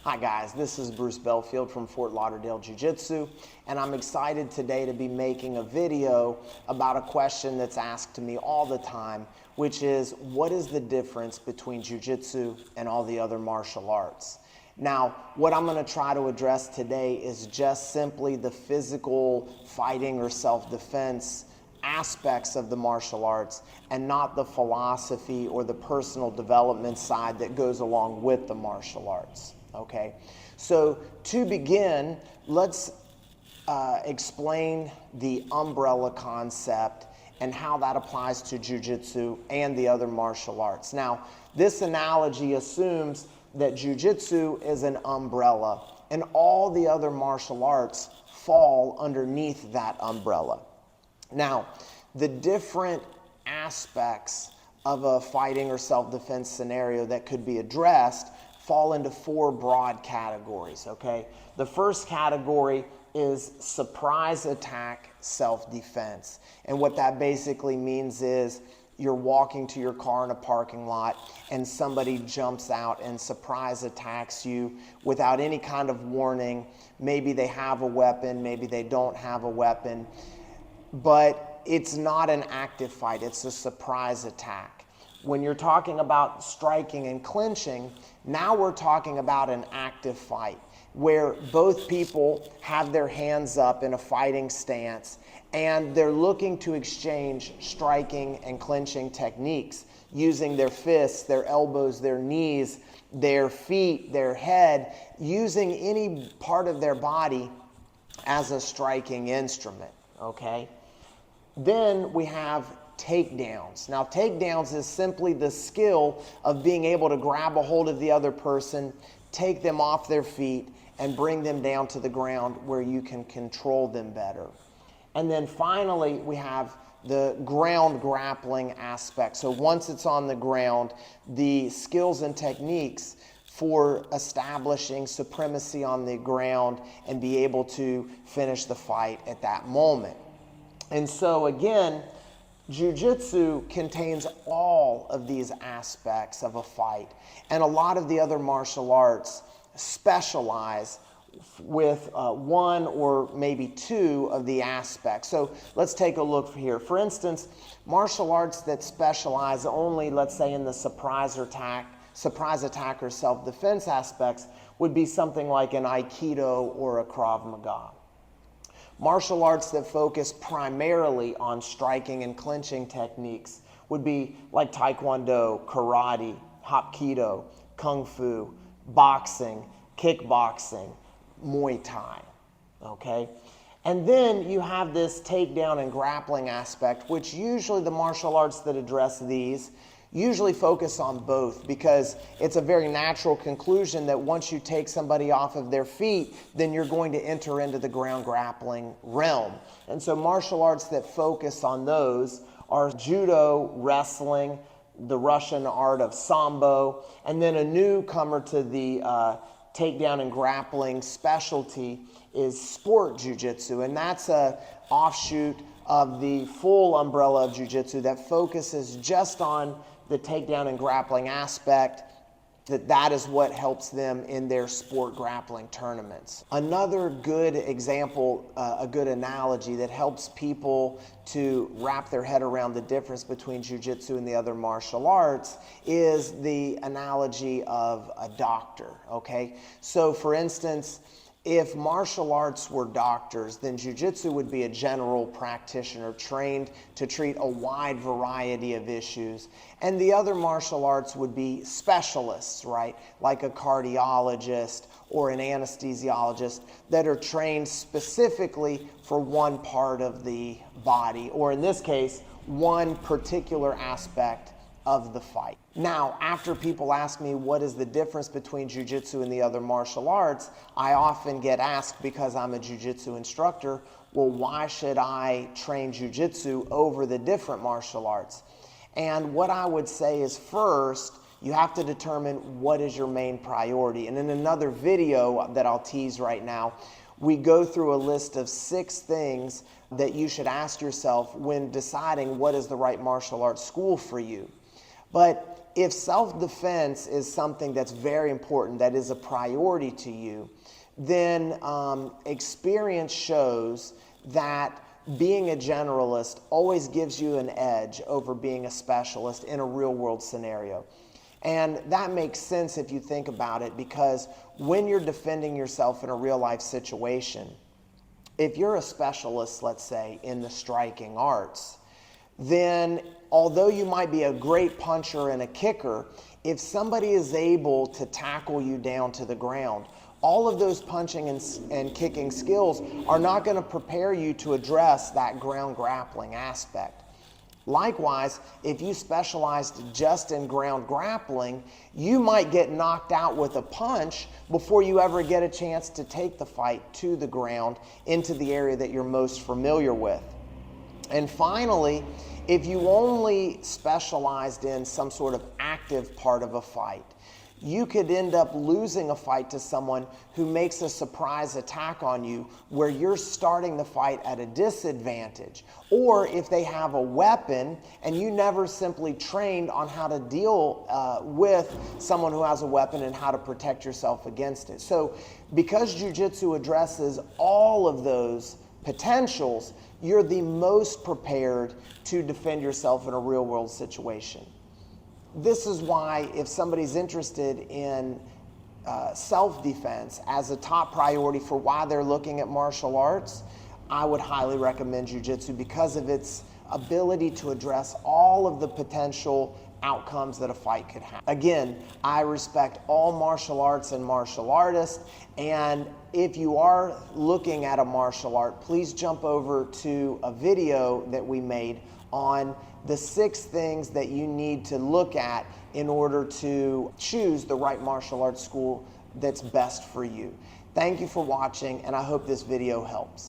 Hi guys, this is Bruce Belfield from Fort Lauderdale Jiu-Jitsu, and I'm excited today to be making a video about a question that's asked to me all the time, which is, what is the difference between Jiu-Jitsu and all the other martial arts? Now, what I'm going to try to address today is just simply the physical fighting or self-defense aspects of the martial arts and not the philosophy or the personal development side that goes along with the martial arts. Okay, so to begin, let's explain the umbrella concept and how that applies to Jiu-Jitsu and the other martial arts. Now, this analogy assumes that Jiu-Jitsu is an umbrella and all the other martial arts fall underneath that umbrella. Now, the different aspects of a fighting or self-defense scenario that could be addressed fall into four broad categories, okay? The first category is surprise attack self-defense. And what that basically means is you're walking to your car in a parking lot and somebody jumps out and surprise attacks you without any kind of warning. Maybe they have a weapon, maybe they don't have a weapon, but it's not an active fight, it's a surprise attack. When you're talking about striking and clinching, now we're talking about an active fight where both people have their hands up in a fighting stance and they're looking to exchange striking and clinching techniques using their fists, their elbows, their knees, their feet, their head, using any part of their body as a striking instrument, okay? Then we have takedowns. Now, takedowns is simply the skill of being able to grab a hold of the other person, take them off their feet, and bring them down to the ground where you can control them better. And then finally, we have the ground grappling aspect. So once it's on the ground, the skills and techniques for establishing supremacy on the ground and be able to finish the fight at that moment. And so again, Jiu-Jitsu contains all of these aspects of a fight, and a lot of the other martial arts specialize with one or maybe two of the aspects. So let's take a look here. For instance, martial arts that specialize only, let's say, in the surprise attack or self-defense aspects would be something like an Aikido or a Krav Maga. Martial arts that focus primarily on striking and clinching techniques would be like Taekwondo, Karate, Hapkido, Kung Fu, boxing, kickboxing, Muay Thai, okay? And then you have this takedown and grappling aspect, which usually the martial arts that address these usually focus on both, because it's a very natural conclusion that once you take somebody off of their feet, then you're going to enter into the ground grappling realm. And so martial arts that focus on those are judo, wrestling, the Russian art of sambo, and then a newcomer to the takedown and grappling specialty is sport jiu-jitsu, and that's a offshoot of the full umbrella of jiu-jitsu that focuses just on the takedown and grappling aspect, that is what helps them in their sport grappling tournaments. Another good example, a good analogy that helps people to wrap their head around the difference between jiu-jitsu and the other martial arts is the analogy of a doctor, okay? So for instance, if martial arts were doctors, then jiu-jitsu would be a general practitioner trained to treat a wide variety of issues. And the other martial arts would be specialists, right? Like a cardiologist or an anesthesiologist that are trained specifically for one part of the body, or in this case, one particular aspect of the fight. Now, after people ask me what is the difference between jiu-jitsu and the other martial arts, I often get asked, because I'm a jiu-jitsu instructor, well, why should I train jiu-jitsu over the different martial arts? And what I would say is, first, you have to determine what is your main priority. And in another video that I'll tease right now, we go through a list of 6 things that you should ask yourself when deciding what is the right martial arts school for you. But if self-defense is something that's very important, that is a priority to you, then experience shows that being a generalist always gives you an edge over being a specialist in a real-world scenario. And that makes sense if you think about it, because when you're defending yourself in a real-life situation, if you're a specialist, let's say, in the striking arts, then although you might be a great puncher and a kicker, if somebody is able to tackle you down to the ground, all of those punching and kicking skills are not going to prepare you to address that ground grappling aspect. Likewise, if you specialized just in ground grappling, you might get knocked out with a punch before you ever get a chance to take the fight to the ground into the area that you're most familiar with. And finally, if you only specialized in some sort of active part of a fight, you could end up losing a fight to someone who makes a surprise attack on you where you're starting the fight at a disadvantage. Or if they have a weapon and you never simply trained on how to deal with someone who has a weapon and how to protect yourself against it. So because Jiu-Jitsu addresses all of those potentials, you're the most prepared to defend yourself in a real-world situation. This is why if somebody's interested in self-defense as a top priority for why they're looking at martial arts, I would highly recommend Jiu-Jitsu because of its ability to address all of the potential outcomes that a fight could have. Again, I respect all martial arts and martial artists, and if you are looking at a martial art, please jump over to a video that we made on the 6 things that you need to look at in order to choose the right martial arts school that's best for you. Thank you for watching, and I hope this video helps.